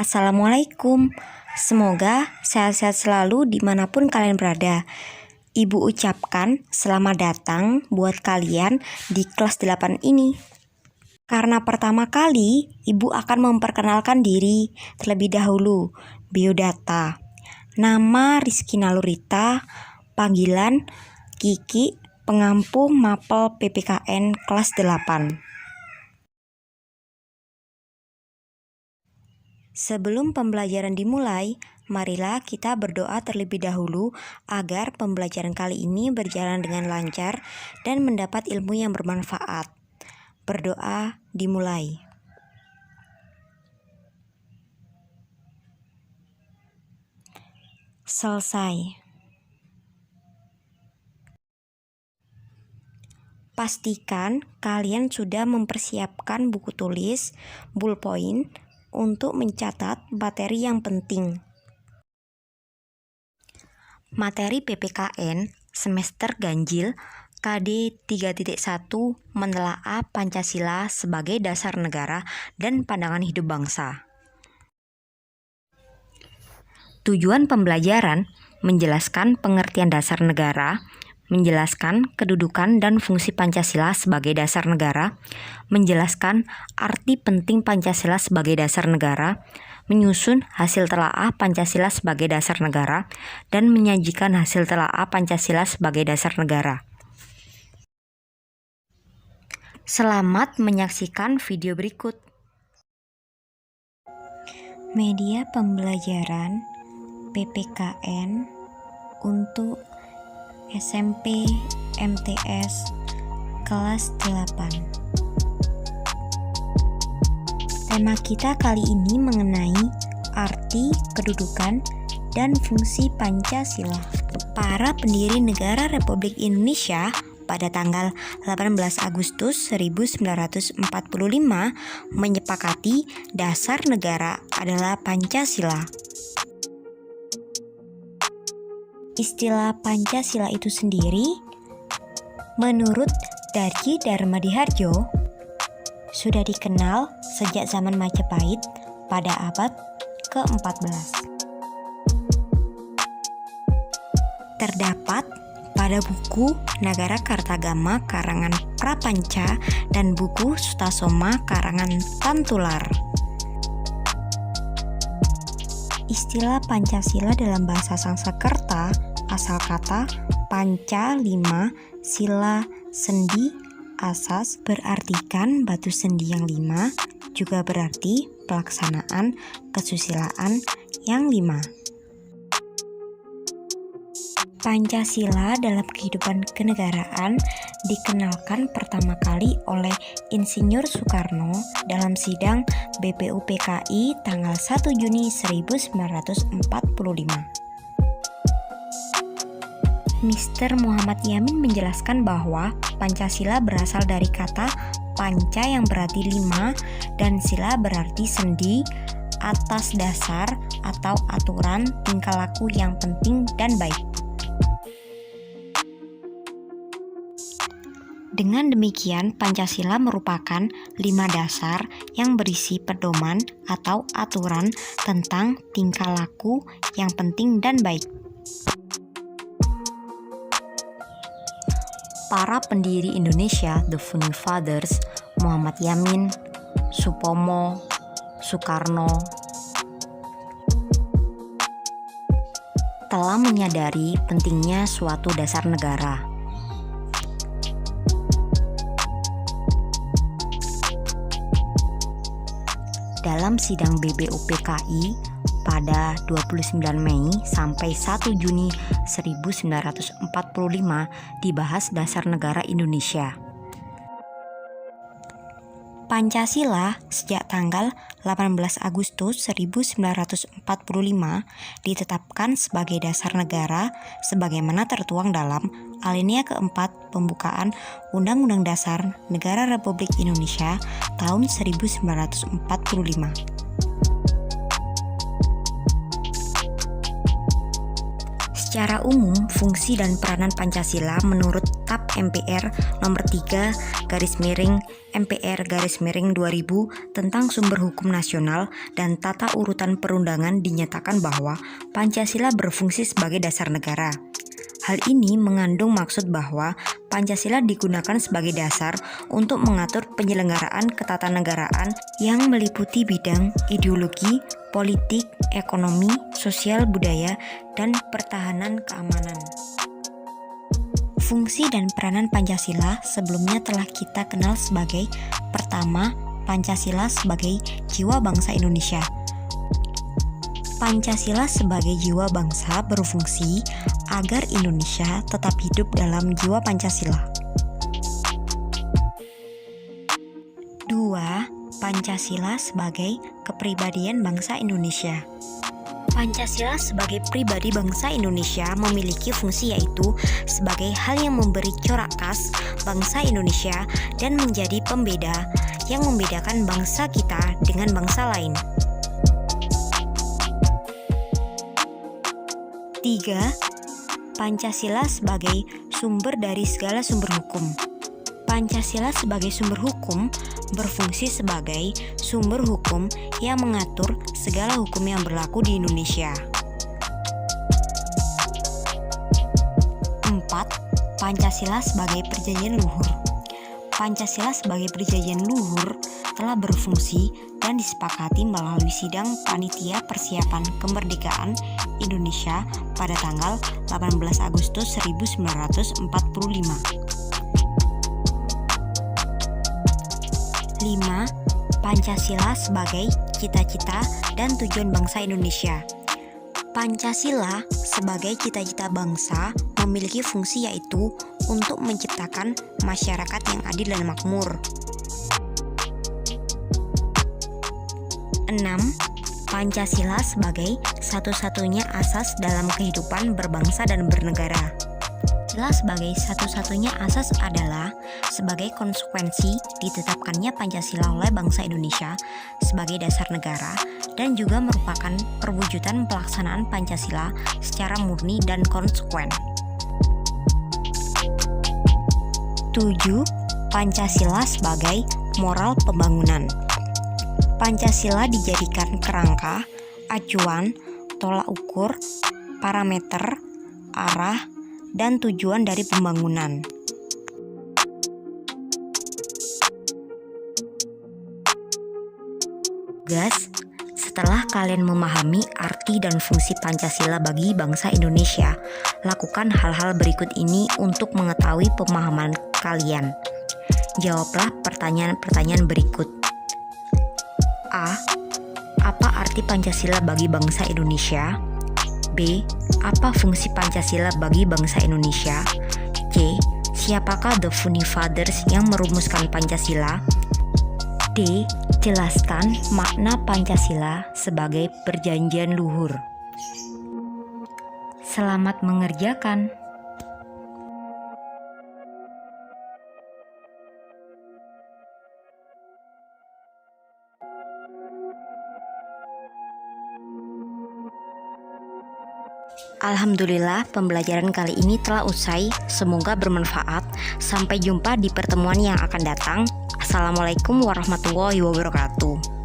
Assalamualaikum. Semoga sehat-sehat selalu dimanapun kalian berada. Ibu ucapkan selamat datang buat kalian di kelas 8 ini. Karena pertama kali, Ibu akan memperkenalkan diri terlebih dahulu. Biodata. Nama Rizky Nalurita, panggilan Kiki, pengampu mapel PPKN kelas 8. Sebelum pembelajaran dimulai, marilah kita berdoa terlebih dahulu agar pembelajaran kali ini berjalan dengan lancar dan mendapat ilmu yang bermanfaat. Berdoa dimulai. Selesai. Pastikan kalian sudah mempersiapkan buku tulis, ballpoint, untuk mencatat materi yang penting. Materi PPKN semester ganjil KD 3.1 menelaah Pancasila sebagai dasar negara dan pandangan hidup bangsa. Tujuan pembelajaran menjelaskan pengertian dasar negara, menjelaskan kedudukan dan fungsi Pancasila sebagai dasar negara, menjelaskan arti penting Pancasila sebagai dasar negara, menyusun hasil telaah Pancasila sebagai dasar negara, dan menyajikan hasil telaah Pancasila sebagai dasar negara. Selamat menyaksikan video berikut. Media pembelajaran PPKN untuk SMP MTS kelas 8. Tema kita kali ini mengenai arti, kedudukan, dan fungsi Pancasila. Para pendiri negara Republik Indonesia pada tanggal 18 Agustus 1945 menyepakati dasar negara adalah Pancasila. Istilah Pancasila itu sendiri, menurut Darji Darmadiharjo, sudah dikenal sejak zaman Majapahit pada abad ke-14. Terdapat pada buku Nagara Kartagama karangan Prapanca dan buku Sutasoma karangan Tantular. Istilah Pancasila dalam bahasa Sanskerta asal kata panca 5 sila sendi asas berartikan batu sendi yang 5, juga berarti pelaksanaan kesusilaan yang 5. Pancasila dalam kehidupan kenegaraan dikenalkan pertama kali oleh Insinyur Soekarno dalam sidang BPUPKI tanggal 1 Juni 1945. Mr. Muhammad Yamin menjelaskan bahwa Pancasila berasal dari kata panca yang berarti 5 dan sila berarti sendi atas dasar atau aturan tingkah laku yang penting dan baik. Dengan demikian, Pancasila merupakan 5 dasar yang berisi pedoman atau aturan tentang tingkah laku yang penting dan baik. Para pendiri Indonesia, the Founding Fathers, Muhammad Yamin, Supomo, Soekarno, telah menyadari pentingnya suatu dasar negara. Dalam sidang BPUPKI pada 29 Mei sampai 1 Juni 1945 dibahas dasar negara Indonesia. Pancasila sejak tanggal 18 Agustus 1945 ditetapkan sebagai dasar negara sebagaimana tertuang dalam alinea keempat pembukaan Undang-Undang Dasar Negara Republik Indonesia tahun 1945. Secara umum, fungsi dan peranan Pancasila menurut TAP MPR nomor 3/MPR/2000 tentang sumber hukum nasional dan tata urutan perundangan dinyatakan bahwa Pancasila berfungsi sebagai dasar negara. Hal ini mengandung maksud bahwa Pancasila digunakan sebagai dasar untuk mengatur penyelenggaraan ketatanegaraan yang meliputi bidang ideologi, politik, ekonomi, sosial, budaya, dan pertahanan keamanan. Fungsi dan peranan Pancasila sebelumnya telah kita kenal sebagai pertama, Pancasila sebagai jiwa bangsa Indonesia. Pancasila sebagai jiwa bangsa berfungsi agar Indonesia tetap hidup dalam jiwa Pancasila. 2. Pancasila sebagai kepribadian bangsa Indonesia. Pancasila sebagai pribadi bangsa Indonesia memiliki fungsi yaitu sebagai hal yang memberi corak khas bangsa Indonesia dan menjadi pembeda yang membedakan bangsa kita dengan bangsa lain. 3. Pancasila sebagai sumber dari segala sumber hukum. Pancasila sebagai sumber hukum berfungsi sebagai sumber hukum yang mengatur segala hukum yang berlaku di Indonesia. 4. Pancasila sebagai perjanjian luhur. Pancasila sebagai perjanjian luhur telah berfungsi dan disepakati melalui sidang Panitia Persiapan Kemerdekaan Indonesia pada tanggal 18 Agustus 1945. 5. Pancasila sebagai cita-cita dan tujuan bangsa Indonesia. Pancasila sebagai cita-cita bangsa memiliki fungsi yaitu untuk menciptakan masyarakat yang adil dan makmur. 6. Pancasila sebagai satu-satunya asas dalam kehidupan berbangsa dan bernegara. Pancasila sebagai satu-satunya asas adalah sebagai konsekuensi ditetapkannya Pancasila oleh bangsa Indonesia sebagai dasar negara dan juga merupakan perwujudan pelaksanaan Pancasila secara murni dan konsekuen. 7. Pancasila sebagai moral pembangunan. Pancasila dijadikan kerangka, acuan, tolak ukur, parameter, arah, dan tujuan dari pembangunan. Guys, setelah kalian memahami arti dan fungsi Pancasila bagi bangsa Indonesia, lakukan hal-hal berikut ini untuk mengetahui pemahaman kalian. Jawablah pertanyaan-pertanyaan berikut. A. Apa arti Pancasila bagi bangsa Indonesia? B. Apa fungsi Pancasila bagi bangsa Indonesia? C. Siapakah the founding fathers yang merumuskan Pancasila? D. Jelaskan makna Pancasila sebagai perjanjian luhur. Selamat mengerjakan. Alhamdulillah, pembelajaran kali ini telah usai. Semoga bermanfaat. Sampai jumpa di pertemuan yang akan datang. Assalamualaikum warahmatullahi wabarakatuh.